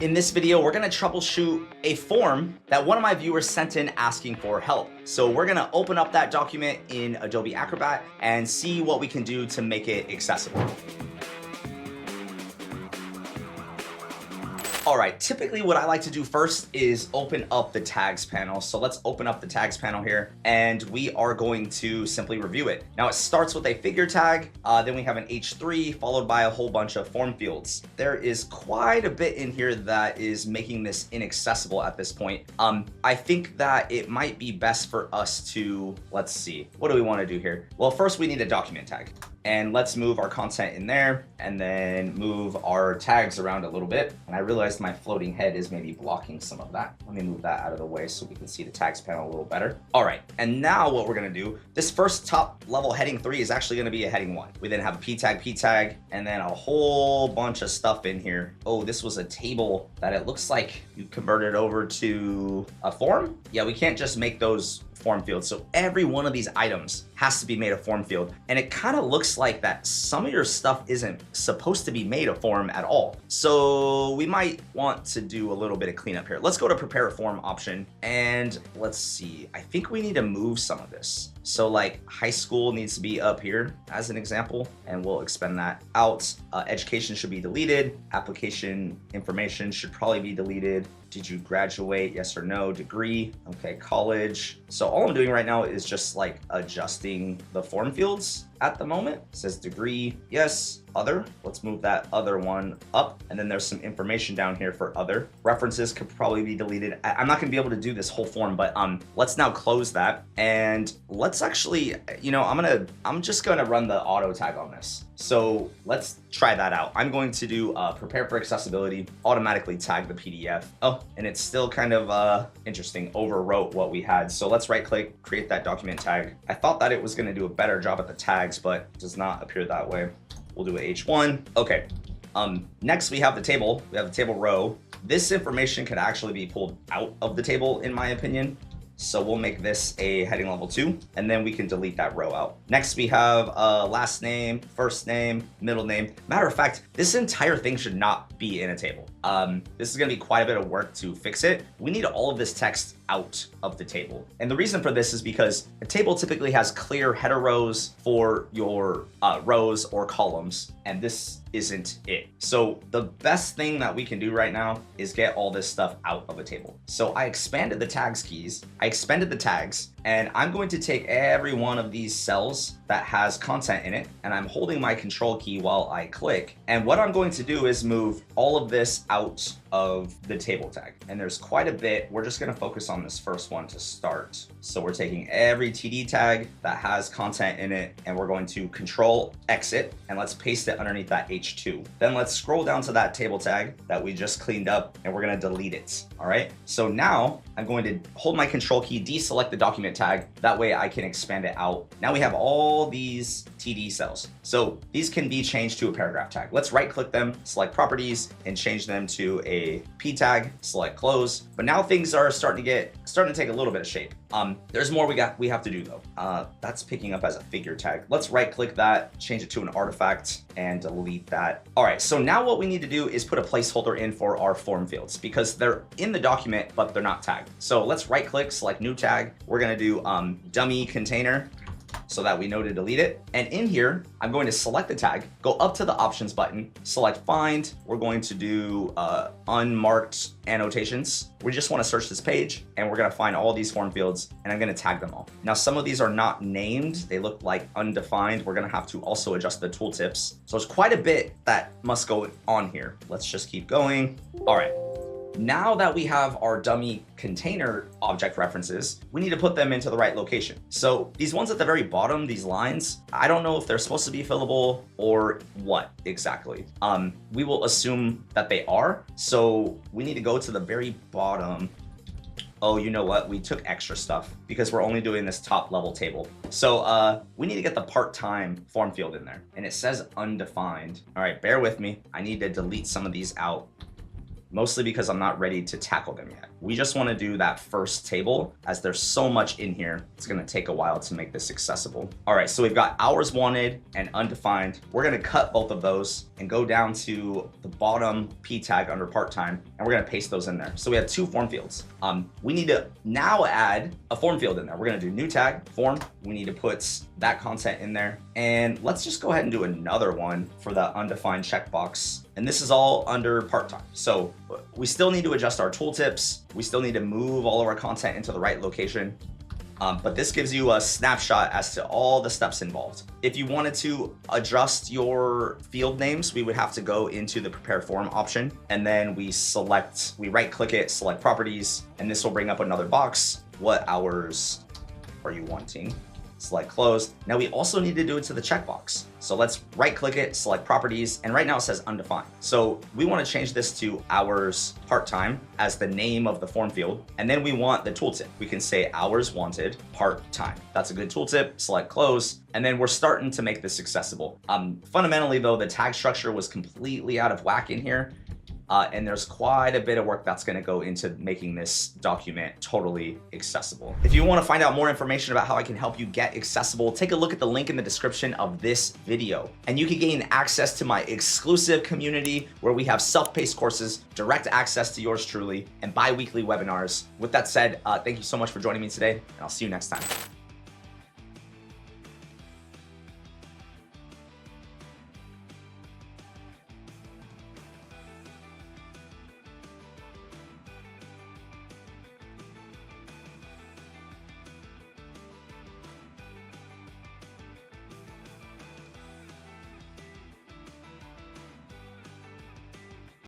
In this video, we're gonna troubleshoot a form that one of my viewers sent in asking for help. So we're gonna open up that document in Adobe Acrobat and see what we can do to make it accessible. All right, typically what I like to do first is open up the tags panel. So let's open up the tags panel here and we are going to simply review it. Now it starts with a figure tag, then we have an H3 followed by a whole bunch of form fields. There is quite a bit in here that is making this inaccessible at this point. I think that it might be best for us to, let's see, what do we want to do here? Well, first we need a document tag. And let's move our content in there and then move our tags around a little bit. And I realized my floating head is maybe blocking some of that. Let me move that out of the way so we can see the tags panel a little better. All right, and now what we're gonna do, this first top level heading 3 is actually gonna be a heading 1. We then have a P tag, and then a whole bunch of stuff in here. Oh, this was a table that it looks like you converted over to a form. Yeah, we can't just make those form fields. So every one of these items has to be made a form field. And it kind of looks like that some of your stuff isn't supposed to be made a form at all. So we might want to do a little bit of cleanup here. Let's go to prepare a form option and let's see. I think we need to move some of this. So like high school needs to be up here as an example, and we'll expand that out. Education should be deleted. Application information should probably be deleted. Did you graduate? Yes or no? Degree. Okay, college. So all I'm doing right now is just like adjusting the form fields at the moment. It says degree, yes. Other, let's move that other one up. And then there's some information down here for other. References could probably be deleted. I'm not gonna be able to do this whole form, but let's now close that. And let's actually, you know, I'm just gonna run the auto tag on this. So let's try that out. I'm going to do prepare for accessibility, automatically tag the PDF. Oh, and it's still kind of interesting, overwrote what we had. So let's right click, create that document tag. I thought that it was gonna do a better job at the tags, but it does not appear that way. We'll do a H1. Okay. Next we have the table. We have the table row. This information could actually be pulled out of the table in my opinion. So we'll make this a heading level 2, and then we can delete that row out. Next we have last name, first name, middle name. Matter of fact, this entire thing should not be in a table. This is gonna be quite a bit of work to fix it. We need all of this text out of the table. And the reason for this is because a table typically has clear header rows for your rows or columns, and this isn't it. So the best thing that we can do right now is get all this stuff out of a table. So I expanded the tags keys, I expanded the tags, and I'm going to take every one of these cells that has content in it, and I'm holding my control key while I click. And what I'm going to do is move all of this out of the table tag. And there's quite a bit. We're just gonna focus on this first one to start. So we're taking every TD tag that has content in it, and we're going to control exit, and let's paste it underneath that H2. Then let's scroll down to that table tag that we just cleaned up, and we're gonna delete it, all right? So now I'm going to hold my control key, deselect the document tag. That way I can expand it out. Now we have all these TD cells. So these can be changed to a paragraph tag. Let's right click them, select properties, and change them to a P tag, select close. But now things are starting to take a little bit of shape. There's more we have to do though. That's picking up as a figure tag. Let's right click that, change it to an artifact, and delete that. All right, so now what we need to do is put a placeholder in for our form fields because they're in the document, but they're not tagged. So let's right click, select new tag. We're gonna do dummy container so that we know to delete it. And in here, I'm going to select the tag, go up to the options button, select find. We're going to do unmarked annotations. We just want to search this page and we're going to find all these form fields and I'm going to tag them all. Now, some of these are not named. They look like undefined. We're going to have to also adjust the tooltips. So there's quite a bit that must go on here. Let's just keep going. All right. Now that we have our dummy container object references, we need to put them into the right location. So these ones at the very bottom, these lines, I don't know if they're supposed to be fillable or what exactly. We will assume that they are. So we need to go to the very bottom. Oh, you know what? We took extra stuff because we're only doing this top level table. So we need to get the part-time form field in there, and it says undefined. All right, bear with me. I need to delete some of these out. mostly because I'm not ready to tackle them yet. We just want to do that first table as there's so much in here. It's going to take a while to make this accessible. All right, so we've got hours wanted and undefined. We're going to cut both of those and go down to the bottom P tag under part-time, and we're going to paste those in there. So we have 2 form fields. We need to now add a form field in there. We're going to do new tag form. We need to put that content in there. And let's just go ahead and do another one for the undefined checkbox. And this is all under part-time. So we still need to adjust our tooltips. We still need to move all of our content into the right location. But this gives you a snapshot as to all the steps involved. If you wanted to adjust your field names, we would have to go into the prepare form option, and then we right click it, select properties, and this will bring up another box. What hours are you wanting? Select close. Now we also need to do it to the checkbox. So let's right click it, select properties, and right now it says undefined. So we want to change this to hours part-time as the name of the form field. And then we want the tooltip. We can say hours wanted part-time. That's a good tooltip, select close. And then we're starting to make this accessible. Fundamentally though, the tag structure was completely out of whack in here. And there's quite a bit of work that's going to go into making this document totally accessible. If you want to find out more information about how I can help you get accessible, take a look at the link in the description of this video. And you can gain access to my exclusive community where we have self-paced courses, direct access to yours truly, and bi-weekly webinars. With that said, thank you so much for joining me today, and I'll see you next time.